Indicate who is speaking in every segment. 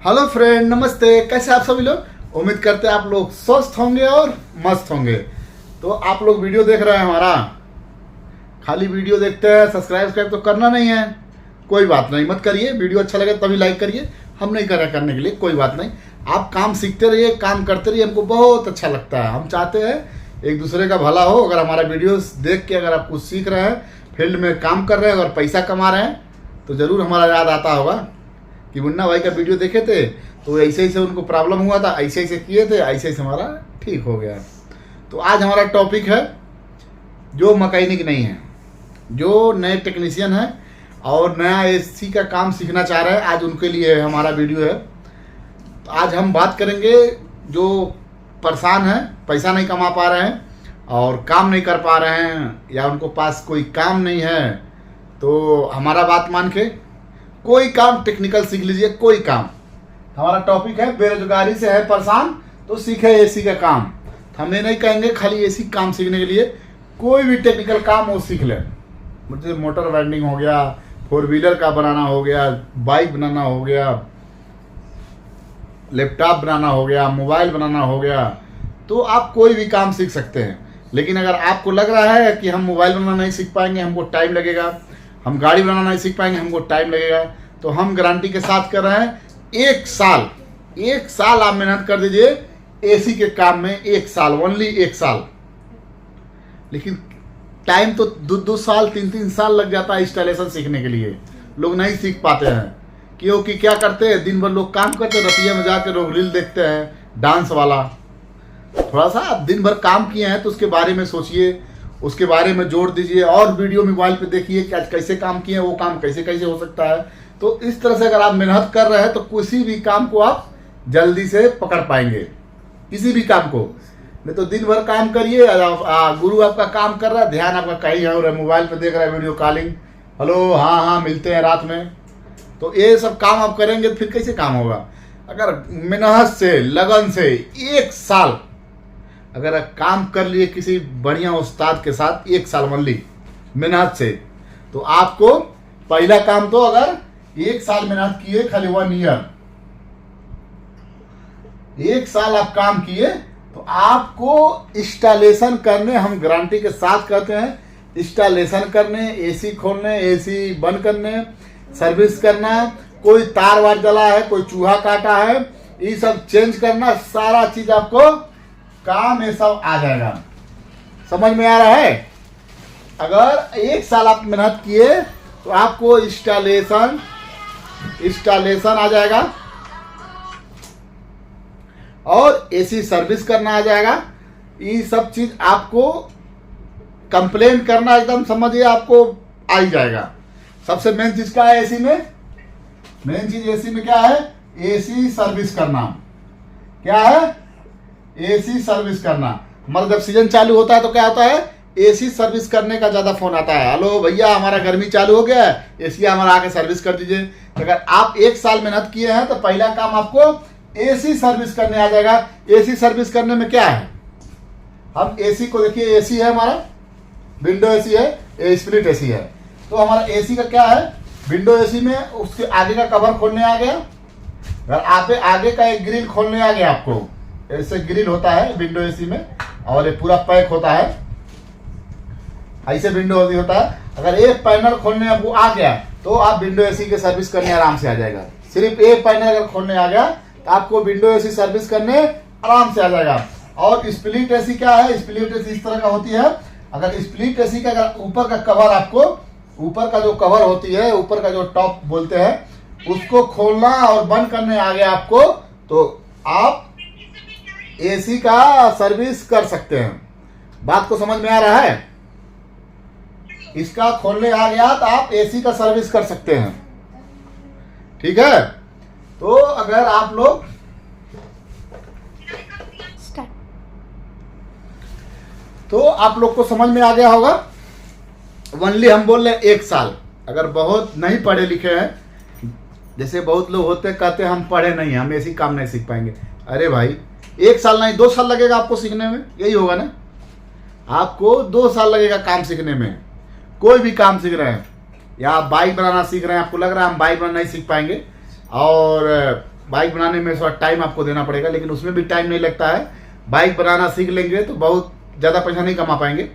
Speaker 1: Hello friend, नमस्ते। कैसे आप सभी लोग? उम्मीद करते हैं आप लोग स्वस्थ होंगे और मस्त होंगे। तो आप लोग वीडियो देख रहे हैं हमारा, खाली वीडियो देखते हैं, सब्सक्राइब तो करना नहीं है। कोई बात नहीं, मत करिए। वीडियो अच्छा लगे तभी लाइक करिए, हम नहीं कर रहे करने के लिए, कोई बात नहीं। आप काम सीखते रहिए, काम करते रहिए, हमको बहुत अच्छा लगता है। हम चाहते हैं एक दूसरे का भला हो। अगर हमारा वीडियो देख के अगर आप कुछ सीख रहे हैं, फील्ड में काम कर रहे हैं और पैसा कमा रहे हैं, तो ज़रूर हमारा याद आता होगा कि मुन्ना भाई का वीडियो देखे थे तो ऐसे ऐसे उनको प्रॉब्लम हुआ था, ऐसे ऐसे किए थे, ऐसे ऐसे हमारा ठीक हो गया। तो आज हमारा टॉपिक है जो मैकेनिक नहीं है, जो नए टेक्नीशियन है और नया एसी का काम सीखना चाह रहे हैं, आज उनके लिए हमारा वीडियो है। तो आज हम बात करेंगे जो परेशान हैं, पैसा नहीं कमा पा रहे हैं और काम नहीं कर पा रहे हैं, या उनको पास कोई काम नहीं है, तो हमारा बात मान के कोई काम टेक्निकल सीख लीजिए। कोई काम, हमारा टॉपिक है बेरोजगारी से है परेशान तो सीखे एसी का काम। हम ये नहीं कहेंगे खाली एसी काम सीखने के लिए, कोई भी टेक्निकल काम वो सीख लें। मतलब मोटर वाइंडिंग हो गया, 4 व्हीलर का बनाना हो गया, बाइक बनाना हो गया, लैपटॉप बनाना हो गया, मोबाइल बनाना हो गया, तो आप कोई भी काम सीख सकते हैं। लेकिन अगर आपको लग रहा है कि हम मोबाइल बनाना नहीं सीख पाएंगे, हमको टाइम लगेगा, हम गाड़ी बनाना नहीं सीख पाएंगे, हमको टाइम लगेगा, तो हम गारंटी के साथ कर रहे हैं 1 साल आप मेहनत कर दीजिए एसी के काम में। 1 साल, ओनली 1 साल। लेकिन टाइम तो 2 साल 3 साल लग जाता है इंस्टॉलेशन सीखने के लिए। लोग नहीं सीख पाते हैं क्योंकि क्या करते हैं, दिन भर लोग काम करते हैं, रतिया में जाकर लोग रील देखते हैं डांस वाला। थोड़ा सा आप दिन भर काम किए हैं तो उसके बारे में सोचिए, उसके बारे में जोड़ दीजिए और वीडियो मोबाइल पे देखिए कि आज कैसे काम किए हैं, वो काम कैसे कैसे हो सकता है। तो इस तरह से अगर आप मेहनत कर रहे हैं तो किसी भी काम को आप जल्दी से पकड़ पाएंगे, किसी भी काम को। नहीं तो दिन भर काम करिए, गुरु आपका काम कर रहा है, ध्यान आपका कहीं और है, मोबाइल पे देख रहा है, वीडियो कॉलिंग, हेलो हाँ मिलते हैं रात में। तो ये सब काम आप करेंगे तो फिर कैसे काम होगा? अगर मेहनत से, लगन से 1 साल अगर काम कर लिए किसी बढ़िया उस्ताद के साथ, 1 साल ओनली मेहनत से, तो आपको पहला काम तो अगर 1 साल मेहनत किए, खाली 1 ईयर, 1 साल आप काम किए तो आपको इंस्टॉलेशन करने, हम गारंटी के साथ कहते हैं, इंस्टॉलेशन करने, एसी खोलने, एसी बंद करने, सर्विस करना, कोई तार वार जला है, कोई चूहा काटा है, ये सब चेंज करना, सारा चीज आपको काम ये सब आ जाएगा। समझ में आ रहा है? अगर 1 साल आप मेहनत किए तो आपको इंस्टॉलेशन आ जाएगा और एसी सर्विस करना आ जाएगा। ये सब चीज आपको कंप्लेन करना एकदम समझिए आपको आ ही जाएगा। सबसे मेन चीज क्या है एसी में? मेन चीज एसी में क्या है? एसी सर्विस करना। क्या है? एसी सर्विस करना। मतलब जब सीजन चालू होता है तो क्या होता है, एसी सर्विस करने का ज्यादा फोन आता है, हेलो भैया हमारा गर्मी चालू हो गया है, एसी हमारा आके सर्विस कर दीजिए। तो अगर आप 1 साल मेहनत किए हैं तो पहला काम आपको एसी सर्विस करने आ जाएगा। एसी सर्विस करने में क्या है, हम एसी को देखिए, एसी है हमारा, विंडो एसी है, स्प्लिट एसी है। तो हमारा एसी का क्या है, विंडो एसी में उसके आगे का कवर खोलने आ गया, अगर आप आगे का एक ग्रिल खोलने आ गया, आपको ऐसे ग्रिल होता है विंडो एसी में और ये पूरा पैक होता है, ऐसे विंडो एसी होता है। अगर एक पैनल खोलने आपको आ गया तो आप विंडो एसी के सर्विस करने आराम से आ जाएगा। सिर्फ एक पैनल अगर खोलने आ गया तो आपको विंडो एसी सर्विस करने आराम से आ जाएगा। और स्प्लिट एसी क्या है? स्प्लिट एसी इस तरह का होती है। अगर स्प्लिट एसी का अगर ऊपर का कवर, आपको ऊपर का जो कवर होती है, ऊपर का जो टॉप बोलते हैं, उसको खोलना और बंद करने आ गया आपको, तो आप एसी का सर्विस कर सकते हैं। बात को समझ में आ रहा है? इसका खोलने आ गया तो आप एसी का सर्विस कर सकते हैं। ठीक है? तो अगर आप लोग को समझ में आ गया होगा। ओनली हम बोल रहे हैं 1 साल। अगर बहुत नहीं पढ़े लिखे हैं, जैसे बहुत लोग होते कहते हैं हम पढ़े नहीं हैं, हम ऐसी काम नहीं सीख पाएंगे। अरे भाई 1 साल नहीं 2 साल लगेगा आपको सीखने में, यही होगा ना? आपको 2 साल लगेगा काम सीखने में। कोई भी काम सीख रहे हैं, या आप बाइक बनाना सीख रहे हैं, आपको लग रहा है हम बाइक बनाना नहीं सीख पाएंगे, और बाइक बनाने में थोड़ा टाइम आपको देना पड़ेगा, लेकिन उसमें भी टाइम नहीं लगता है। बाइक बनाना सीख लेंगे तो बहुत ज़्यादा पैसा नहीं कमा पाएंगे,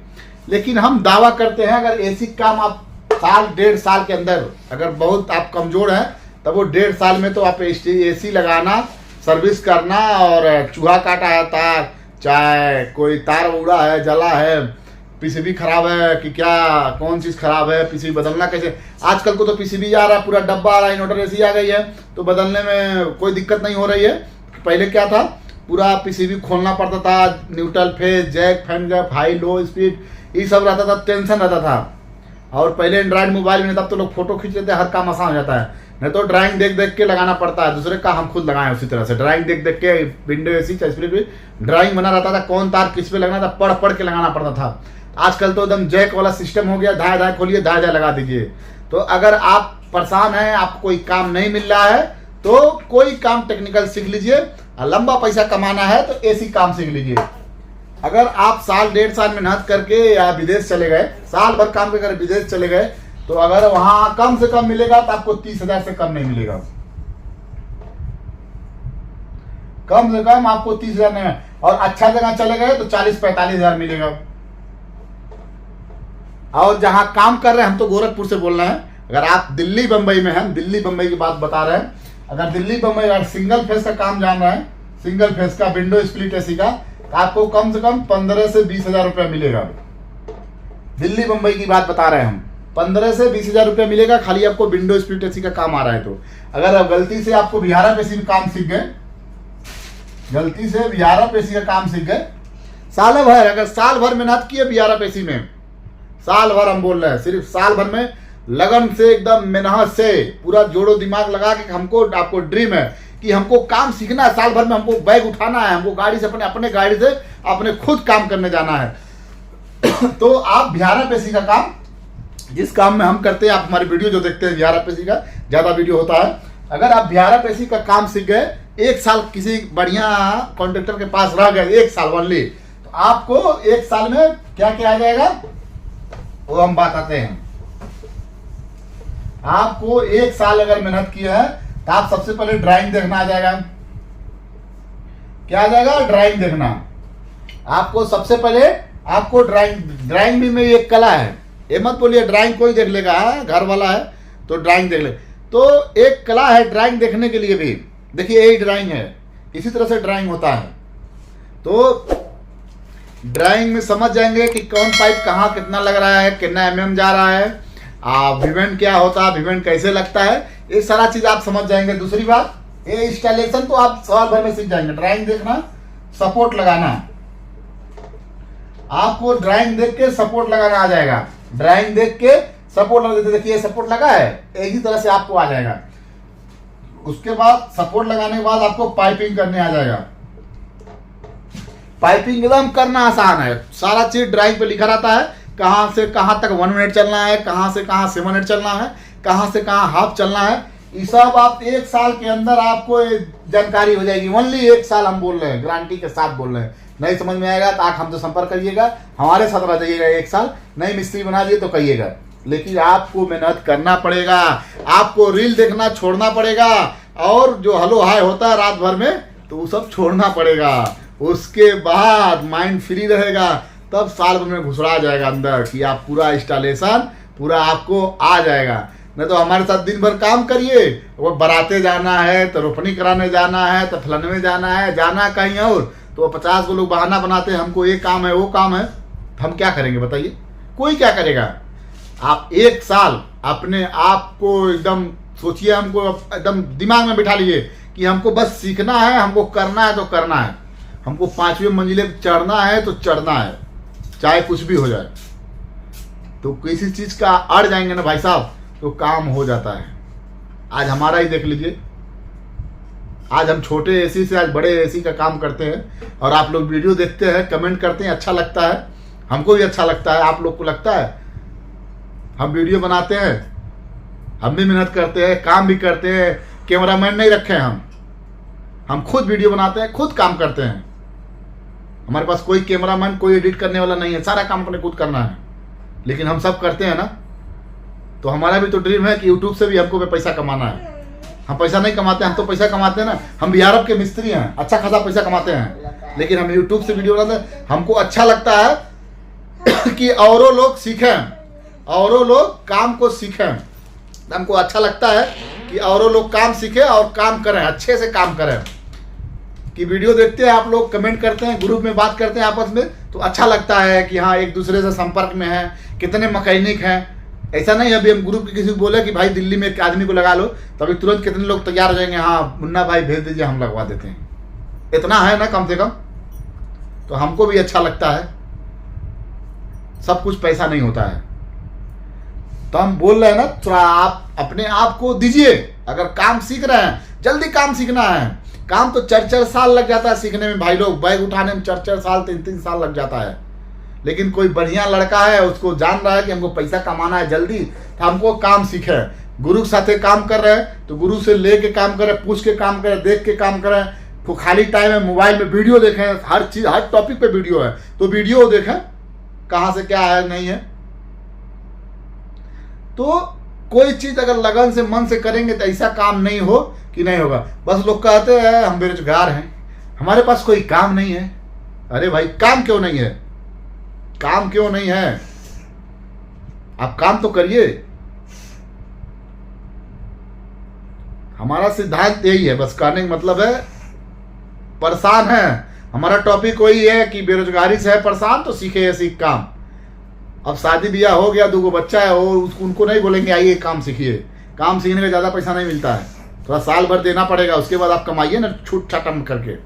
Speaker 1: लेकिन हम दावा करते हैं अगर एसी काम आप साल 1.5 साल के अंदर, अगर बहुत आप कमज़ोर हैं तब वो 1.5 साल में तो आप एसी लगाना, सर्विस करना, और चूहा काटा है तार, चाहे कोई तार उड़ा है, जला है, पीसीबी खराब है कि क्या, कौन चीज़ खराब है, पीसीबी बदलना कैसे। आजकल को तो पीसीबी आ रहा है, पूरा डब्बा आ रहा है, इन्वर्टर एसी आ गई है, तो बदलने में कोई दिक्कत नहीं हो रही है। पहले क्या था, पूरा पीसीबी खोलना पड़ता था, neutral phase, jack, fan gap, high low speed, ये सब रहता था, टेंशन रहता था। और पहले एंड्रॉइड मोबाइल में तब तो लोग फोटो खींच लेते, हर काम आसान हो जाता है। नहीं तो ड्राइंग देख देख के लगाना पड़ता है, दूसरे का हम खुद लगाएं उसी तरह से ड्राइंग देख देख के। विंडो एसी स्प्लिट भी ड्राइंग बना रहता था, कौन तार किस पे लगना था, पढ़ पढ़ के लगाना पड़ता था। आजकल तो एकदम जैक वाला सिस्टम हो गया, धाए धाए खोलिए, धाए धाए लगा दीजिए। तो अगर आप परेशान हैं, आपको कोई काम नहीं मिल रहा है, तो कोई काम टेक्निकल सीख लीजिए। लंबा पैसा कमाना है तो एसी काम सीख लीजिए। अगर आप साल 1.5 साल मेहनत करके या विदेश चले गए, साल भर काम करके विदेश चले गए, तो अगर वहां कम से कम मिलेगा तो आपको 30,000 से कम नहीं मिलेगा। कम से कम आपको 30,000 नहीं, और अच्छा जगह चले गए तो 40-45,000 मिलेगा। और जहां काम कर रहे हैं, हम तो गोरखपुर से बोल रहे हैं, अगर आप दिल्ली बंबई में हैं, दिल्ली बंबई की बात बता रहे हैं, अगर दिल्ली बंबई अगर सिंगल फेस का काम जान रहे हैं, सिंगल फेस का विंडो स्प्लिट एसी का, तो आपको कम से कम 15 से 20,000 रुपया मिलेगा। दिल्ली बंबई की बात बता रहे हैं हम, 15 से 20,000 रुपया मिलेगा, खाली आपको विंडो स्प्लिट एसी का काम आ रहा है। तो अगर आप गलती से आपको VRF एसी का काम सीख गए, गलती से VRF एसी का काम सीख गए, साल भर, अगर साल भर मेहनत किए VRF एसी में, साल भर हम बोल रहे हैं, सिर्फ साल भर में लगन से, एकदम मेहनत से, पूरा जोड़ो दिमाग लगा के, हमको, आपको ड्रीम है कि हमको काम सीखना है, साल भर में हमको बैग उठाना है, हमको गाड़ी से, अपने गाड़ी से अपने खुद काम करने जाना है। तो आप VRF एसी का काम, जिस काम में हम करते हैं, आप हमारी वीडियो जो देखते हैं VRF एसी का ज़्यादा वीडियो होता है, अगर आप VRF एसी का काम सीख गए, 1 साल किसी बढ़िया कॉन्ट्रैक्टर के पास रह गए, 1 साल ओनली, तो आपको 1 साल में क्या क्या आ जाएगा वो हम बताते हैं। आपको 1 साल अगर मेहनत की है तो आप सबसे पहले ड्राइंग देखना आ जाएगा। क्या आ जाएगा? ड्राइंग देखना। आपको सबसे पहले आपको ड्राइंग भी में एक कला है, ये मत बोलिए ड्राइंग कोई देख लेगा, घर वाला है तो ड्राइंग देख ले, तो एक कला है ड्राइंग देखने के लिए भी। देखिए यही ड्राइंग है, इसी तरह से ड्राइंग होता है। तो ड्राइंग में समझ जाएंगे कि कौन पाइप कहाँ कितना लग रहा है, कितना mm जा रहा है, विवेंट क्या होता है, विवेंट कैसे लगता है, ये सारा चीज आप समझ जाएंगे। दूसरी बात, ये इंस्टॉलेशन तो आप साल भर में सीख जाएंगे। ड्राइंग देखना, सपोर्ट लगाना, आपको ड्राइंग देख के सपोर्ट लगाना आ जाएगा। ड्राइंग देख के सपोर्ट लगा देते, देखिए सपोर्ट लगा है, इसी तरह से आपको आ जाएगा। उसके बाद सपोर्ट लगाने के बाद आपको पाइपिंग करने आ जाएगा। पाइपिंग एकदम करना आसान है, सारा चीज ड्राइंग पे लिखा रहता है, कहां से कहां तक 1 मिनट चलना है, कहां से कहां 7 मिनट चलना है, कहां से कहां हाफ चलना है। ये सब आप 1 साल के अंदर आपको जानकारी हो जाएगी। ओनली 1 साल हम बोल रहे हैं, गारंटी के साथ बोल रहे हैं। नहीं समझ में आएगा तो आप हमसे संपर्क करिएगा, हमारे साथ रह जाइएगा 1 साल। नहीं मिस्त्री बना दिए तो कहिएगा, लेकिन आपको मेहनत करना पड़ेगा, आपको रील देखना छोड़ना पड़ेगा, और जो हलो हाय होता है रात भर में तो वो सब छोड़ना पड़ेगा। उसके बाद माइंड फ्री रहेगा, तब साल भर में घुसड़ा जाएगा अंदर कि आप पूरा इंस्टॉलेशन पूरा आपको आ जाएगा। नहीं तो हमारे साथ दिन भर काम करिए, वो बराते जाना है तो रोपनी कराने जाना है तो फलाने जाना है, जाना कहीं और, तो 50 को लोग बहाना बनाते हैं हमको ये काम है वो काम है, तो हम क्या करेंगे बताइए? कोई क्या करेगा? आप 1 साल अपने आप को एकदम सोचिए, हमको एकदम दिमाग में बिठा लीजिए कि हमको बस सीखना है, हमको करना है तो करना है, हमको 5वीं मंजिले चढ़ना है तो चढ़ना है, चाहे कुछ भी हो जाए। तो किसी चीज का अड़ जाएंगे ना भाई साहब तो काम हो जाता है। आज हमारा ही देख लीजिए, आज हम छोटे एसी से आज बड़े एसी का काम करते हैं, और आप लोग वीडियो देखते हैं, कमेंट करते हैं, अच्छा लगता है, हमको भी अच्छा लगता है, आप लोग को लगता है। हम वीडियो बनाते हैं, हम भी मेहनत करते हैं, काम भी करते हैं, कैमरामैन नहीं रखे हम खुद वीडियो बनाते हैं, खुद काम करते हैं। हमारे पास कोई कैमरामैन, कोई एडिट करने वाला नहीं है, सारा काम अपने खुद करना है, लेकिन हम सब करते हैं ना। तो हमारा भी तो ड्रीम है कि यूट्यूब से भी हमको पैसा कमाना है। हम पैसा नहीं कमाते, हम तो पैसा कमाते हैं ना, हम भी अरब के मिस्त्री हैं, अच्छा खासा पैसा कमाते हैं, लेकिन हम यूट्यूब से वीडियो बनाते हैं। हमको अच्छा लगता है कि औरों लोग सीखें, औरों लोग काम को सीखें। हमको अच्छा लगता है कि औरों लोग काम सीखें और काम करें, अच्छे से काम करें। कि वीडियो देखते हैं आप लोग, कमेंट करते हैं, ग्रुप में बात करते हैं आपस में, तो अच्छा लगता है कि हाँ एक दूसरे से संपर्क में है। कितने मैकेनिक हैं, ऐसा नहीं अभी हम ग्रुप के किसी को बोले कि भाई दिल्ली में एक आदमी को लगा लो, तो अभी तुरंत कितने लोग तैयार हो जाएंगे, हाँ मुन्ना भाई भेज दीजिए हम लगवा देते हैं। इतना है ना कम से कम, तो हमको भी अच्छा लगता है। सब कुछ पैसा नहीं होता है, तो हम बोल रहे हैं ना, थोड़ा आप अपने आप को दीजिए। अगर काम सीख रहे हैं, जल्दी काम सीखना है। काम तो 4-4 साल लग जाता है सीखने में भाई लोग, बैग उठाने में 4-4 साल 3-3 साल लग जाता है। लेकिन कोई बढ़िया लड़का है, उसको जान रहा है कि हमको पैसा कमाना है जल्दी, तो हमको काम सीखे। गुरु के साथ काम कर रहे हैं तो गुरु से ले के काम करें, पूछ के काम करें, देख के काम करें। तो खाली टाइम में मोबाइल में वीडियो देखें, हर चीज हर टॉपिक पे वीडियो है, तो वीडियो देखें कहाँ से क्या है नहीं है। तो कोई चीज अगर लगन से मन से करेंगे तो ऐसा काम नहीं हो कि नहीं होगा। बस लोग कहते हैं हम बेरोजगार हैं, हमारे पास कोई काम नहीं है। अरे भाई काम क्यों नहीं है, काम क्यों नहीं है? आप काम तो करिए। हमारा सिद्धांत यही है, बस कहने का मतलब है परेशान है। हमारा टॉपिक वही है कि बेरोजगारी से है परेशान तो सीखे ऐसी काम। अब शादी ब्याह हो गया, 2 बच्चा है, वो उनको नहीं बोलेंगे आइए काम सीखिए। काम सीखने का ज़्यादा पैसा नहीं मिलता है, थोड़ा साल भर देना पड़ेगा, उसके बाद आप कमाइए ना छूट छाटम करके।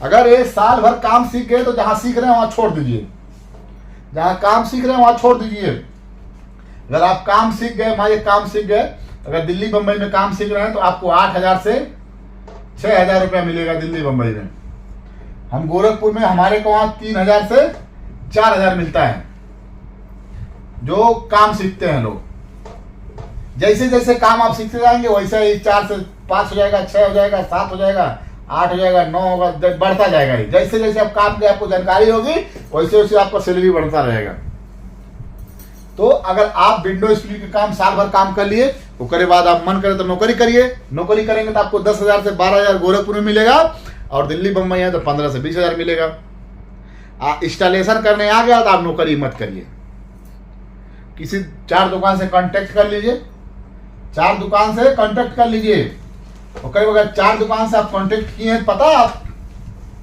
Speaker 1: अगर ये साल भर काम सीख गए तो जहाँ सीख रहे हैं वहाँ छोड़ दीजिए, जहाँ काम सीख रहे हैं वहाँ छोड़ दीजिए। अगर आप काम सीख गए, मान लीजिए काम सीख गए, अगर दिल्ली बम्बई में काम सीख रहे हैं तो आपको 8,000 से 6,000 रुपया मिलेगा दिल्ली बम्बई में। हम गोरखपुर में हमारे को वहाँ 3,000 से 4,000 मिलता है जो काम सीखते हैं लोग। जैसे जैसे काम आप सीखते जाएंगे वैसे ही 4 से 5 हो जाएगा, 6 हो जाएगा, 7 हो जाएगा, 8 हो जाएगा, 9 होगा, बढ़ता जाएगा। जैसे जैसे आप काम की आपको जानकारी होगी वैसे वैसे आपका सैलरी बढ़ता रहेगा। तो अगर आप विंडो स्प्लिट का काम साल भर काम कर लिए, उसके बाद आप मन करे तो नौकरी करिए। नौकरी करेंगे तो आपको 10,000 से 12,000 गोरखपुर में मिलेगा, और दिल्ली बम्बई है तो 15 से 20,000 मिलेगा। इंस्टॉलेशन करने आ गया तो आप नौकरी मत करिए, किसी 4 दुकान से कांटेक्ट कर लीजिए, 4 दुकान से कांटेक्ट कर लीजिए। और कई अगर 4 दुकान से आप कांटेक्ट किए हैं, पता है आप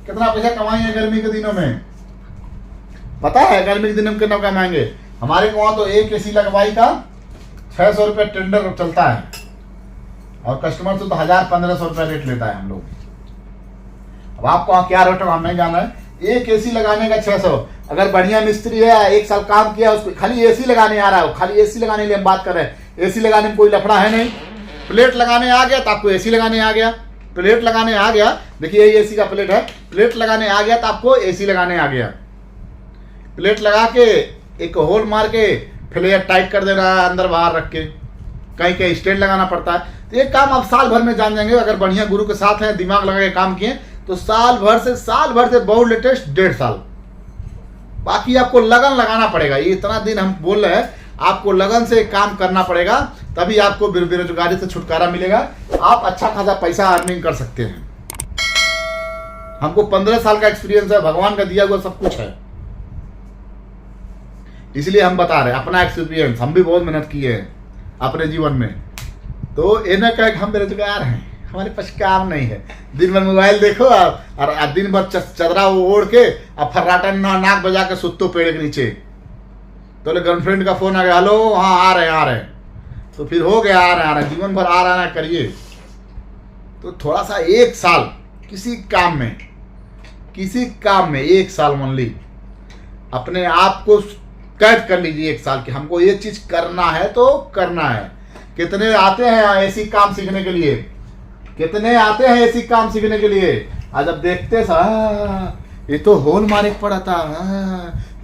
Speaker 1: कितना पैसा कमाएंगे गर्मी के दिनों में? पता है गर्मी के दिनों में कितना कमाएंगे? हमारे को वहाँ तो एक एसी लगवाई का 600 रुपये टेंडर चलता है, और कस्टमर से तो 1,000-1,500 रुपये रेट लेता है हम लोग। अब आपको वहाँ क्या रेट हम नहीं जाना है। एक एसी लगाने का 600। अगर बढ़िया मिस्त्री है, 1 साल काम किया, उसको खाली एसी लगाने आ रहा है, खाली एसी लगाने के लिए हम बात कर रहे हैं। एसी लगाने में कोई लफड़ा है नहीं। प्लेट लगाने आ गया तो आपको एसी लगाने आ गया, प्लेट लगाने आ गया, देखिए ये एसी का प्लेट है, प्लेट लगाने आ गया तो आपको एसी लगाने आ गया। प्लेट लगा के एक होल मार के फ्लेयर टाइट कर देना है, अंदर बाहर रख के, कहीं कहीं स्टैंड लगाना पड़ता है। तो ये काम आप साल भर में जान जाएंगे। अगर बढ़िया गुरु के साथ हैं, दिमाग लगा के काम किए तो साल भर से बहुत लेटेस्ट 1.5 साल। बाकी आपको लगन लगाना पड़ेगा। ये इतना दिन हम बोल रहे हैं, आपको लगन से काम करना पड़ेगा, तभी आपको बेरोजगारी से छुटकारा मिलेगा। आप अच्छा खासा पैसा अर्निंग कर सकते हैं। हमको 15 साल का एक्सपीरियंस है, भगवान का दिया हुआ सब कुछ है, इसलिए हम बता रहे हैं अपना एक्सपीरियंस। हम भी बहुत मेहनत किए हैं अपने जीवन में। तो ये ना कहे कि हम बेरोजगार हैं, हमारे पास काम नहीं है। दिन भर मोबाइल देखो और दिन भर चदरा ओढ़ के और फर्राटा नाक बजा के सुतो पेड़ के नीचे। तो गर्लफ्रेंड का फोन आ गया, हेलो हाँ आ रहे हैं, तो फिर हो गया आ रहे हैं, जीवन भर आ रहा है करिए। तो थोड़ा सा 1 साल किसी काम में 1 साल ओनली अपने आप को कैद कर लीजिए 1 साल की, हमको ये चीज करना है तो करना है। कितने आते हैं ऐसी काम सीखने के लिए, कितने आते हैं ऐसी काम सीखने के लिए। आज अब देखते ये तो होल मारे पड़ा था,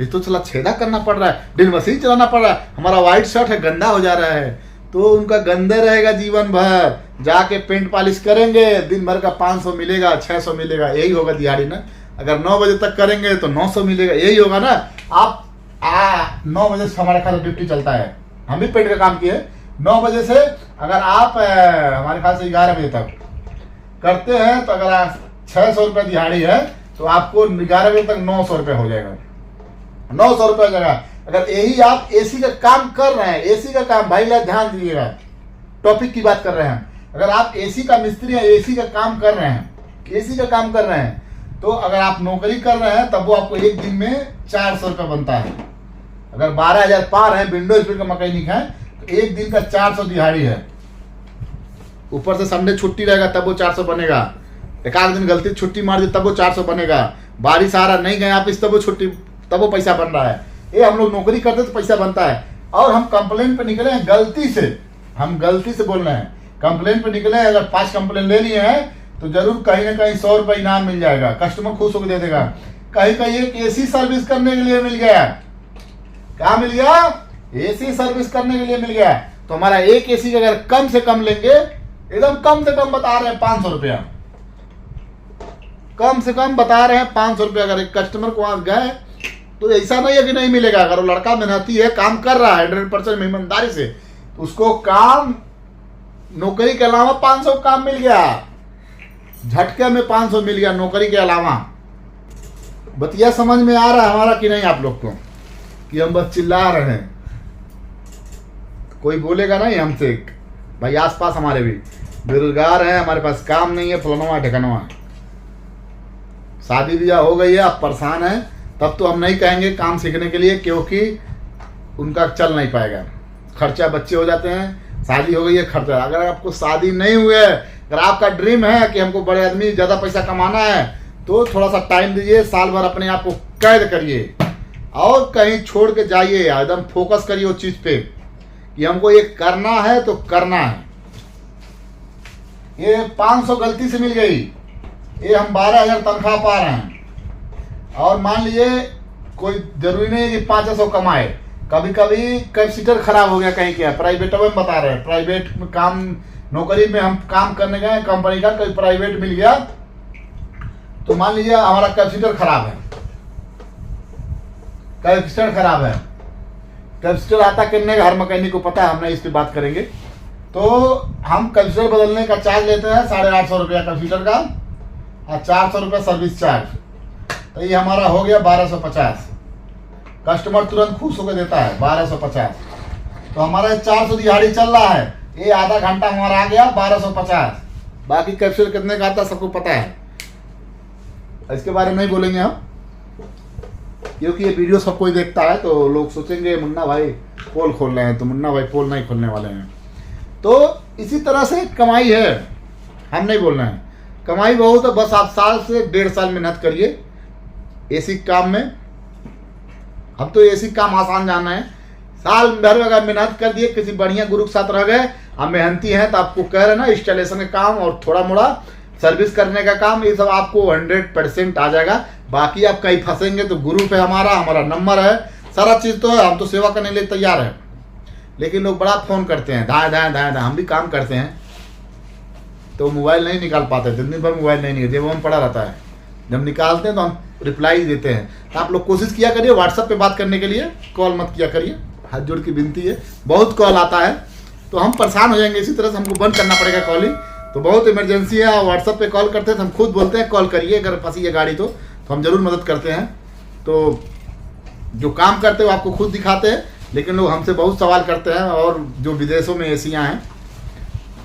Speaker 1: ये तो चला छेदा करना पड़ रहा है, ड्रिल मशीन चलाना पड़ रहा है, हमारा व्हाइट शर्ट है गंदा हो जा रहा है। तो उनका गंदे रहेगा जीवन भर, जाके पेंट पॉलिश करेंगे, दिन भर का 500 मिलेगा, 600 मिलेगा, यही होगा दिहाड़ी ना। अगर 9 बजे तक करेंगे तो 900 मिलेगा, यही होगा ना। आप 9 बजे से हमारे खास ड्यूटी चलता है, हम भी पेंट का काम किए। 9 बजे से अगर आप हमारे ख्याल से 11 बजे तक करते हैं तो अगर 600 रुपये दिहाड़ी है तो आपको 11 बजे तक 900 रुपये हो जाएगा, 900 रुपये हो जाएगा। अगर यही आप एसी का काम कर रहे हैं, एसी का काम भाई लोग ध्यान दीजिएगा, टॉपिक की बात कर रहे हैं। अगर आप एसी का मिस्त्री हैं, एसी का काम कर रहे हैं, एसी का काम कर रहे हैं, तो अगर आप नौकरी कर रहे हैं तब वो आपको एक दिन में 400 रुपये बनता है। अगर 12,000 पार है, विंडो स्पीड का मैकेनिक है, तो एक दिन का 400 दिहाड़ी है। ऊपर से संडे छुट्टी रहेगा तब वो 400 बनेगा। एक आध दिन गलती छुट्टी मार दी तब वो 400 बनेगा। बारिश आ रहा नहीं गए आप इस तब वो छुट्टी, तब वो पैसा बन रहा है। ये हम लोग नौकरी करते तो पैसा बनता है। और हम कंप्लेन पे निकले हैं गलती से, हम गलती से बोल रहे हैं, कंप्लेन पे निकले हैं, अगर 5 कंप्लेन ले लिए हैं तो जरूर कहीं ना कहीं 100 रुपये इनाम मिल जाएगा, कस्टमर खुश होकर दे देगा। कहीं कहीं एक एसी सर्विस करने के लिए मिल गया, क्या मिल गया? एसी सर्विस करने के लिए मिल गया। तो हमारा एक एसी का अगर कम से कम लेंगे, एकदम कम से कम बता रहे हैं 500 रुपया, कम से कम बता रहे हैं 500 रुपया। अगर एक कस्टमर को वहां गए तो ऐसा नहीं है कि नहीं मिलेगा। अगर वो लड़का मेहनती है, काम कर रहा है 100% ईमानदारी से, तो उसको काम नौकरी के अलावा 500 काम मिल गया, झटके में 500 मिल गया नौकरी के अलावा। बतिया समझ में आ रहा है हमारा कि नहीं आप लोग को, कि हम बस चिल्ला रहे हैं? कोई बोलेगा नहीं हमसे, भाई आसपास हमारे भी बेरोजगार हैं, हमारे पास काम नहीं है, फलाना ढिकाना, शादी ब्याह हो गई है, आप परेशान हैं, तब तो हम नहीं कहेंगे काम सीखने के लिए, क्योंकि उनका चल नहीं पाएगा। खर्चा, बच्चे हो जाते हैं, शादी हो गई है, खर्चा। अगर आपको शादी नहीं हुई है, अगर आपका ड्रीम है कि हमको बड़े आदमी ज़्यादा पैसा कमाना है, तो थोड़ा सा टाइम दीजिए, साल भर अपने आप को कैद करिए और कहीं छोड़ के जाइए। एकदम फोकस करिए उस चीज़ पे कि हमको ये करना है तो करना है। ये 500 गलती से मिल गई, ये हम 12,000 तनख्वाह पा रहे हैं। और मान लीजिए कोई जरूरी नहीं है कि 500 कमाए, कभी कभी कैपेसिटर खराब हो गया कहीं, क्या प्राइवेट में बता रहे हैं, प्राइवेट में काम, नौकरी में हम काम करने गए कंपनी का, कोई प्राइवेट मिल गया, तो मान लीजिए हमारा कैपेसिटर खराब है, कैपेसिटर खराब है, कैपेसिटर आता करने का हर मैकेनिक को पता है, हम नहीं इस पर बात करेंगे। तो हम कैपेसिटर बदलने का चार्ज लेते हैं 850 रुपया कैपेसिटर का, और 400 रुपया सर्विस चार्ज, तो ये हमारा हो गया 1250। कस्टमर तुरंत खुश होकर देता है 1250। तो हमारा 400 दिहाड़ी चल रहा है, ये आधा घंटा हमारा आ गया 1250। बाकी कैप्सूल कितने का आता है सबको पता है, इसके बारे में नहीं बोलेंगे हम, क्योंकि ये वीडियो सब कोई देखता है तो लोग सोचेंगे मुन्ना भाई पोल खोल रहे हैं, तो मुन्ना भाई पोल नहीं खोलने वाले हैं। तो इसी तरह से कमाई है, हम नहीं बोल रहे हैं, कमाई बहुत है। बस आप साल से 1.5 साल मेहनत करिए एसी काम में। अब तो एसी काम आसान जाना है, साल भर अगर मेहनत कर दिए, किसी बढ़िया गुरु के साथ रह गए, आप मेहनती हैं, तो आपको कह रहे ना इंस्टॉलेशन का काम और थोड़ा मोड़ा सर्विस करने का काम, ये सब आपको 100% आ जाएगा। बाकी आप कहीं फंसेंगे तो गुरु पे हमारा नंबर है, सारा चीज़ तो है, हम तो सेवा करने के लिए तैयार हैं। लेकिन लोग बड़ा फ़ोन करते हैं, धाए धाए धाए धाए, हम भी काम करते हैं तो मोबाइल नहीं निकाल पाते, दिन भर मोबाइल नहीं निकलते, वो हम पड़ा रहता है। जब निकालते हैं तो हम रिप्लाई देते हैं। तो आप लोग कोशिश किया करिए व्हाट्सएप पे बात करने के लिए, कॉल मत किया करिए, हाथ जोड़ की विनती है। बहुत कॉल आता है तो हम परेशान हो जाएंगे, इसी तरह से हमको बंद करना पड़ेगा कॉलिंग। तो बहुत इमरजेंसी है, व्हाट्सएप पे कॉल करते हैं तो हम खुद बोलते हैं कॉल करिए, अगर फंसी है गाड़ी तो हम ज़रूर मदद करते हैं। तो जो काम करते हो आपको खुद दिखाते हैं, लेकिन लोग हमसे बहुत सवाल करते हैं, और जो विदेशों में एसियाँ हैं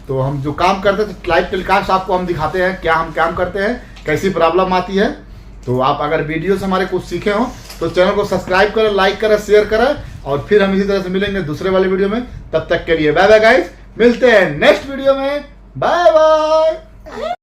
Speaker 1: तो हम जो काम करते हैं तो लाइव टेलीकास्ट आपको हम दिखाते हैं, क्या हम काम करते हैं, कैसी प्रॉब्लम आती है। तो आप अगर वीडियो से हमारे कुछ सीखे हो तो चैनल को सब्सक्राइब करें, लाइक करें, शेयर करें, और फिर हम इसी तरह से मिलेंगे दूसरे वाले वीडियो में। तब तक के लिए बाय बाय गाइस, मिलते हैं नेक्स्ट वीडियो में, बाय बाय।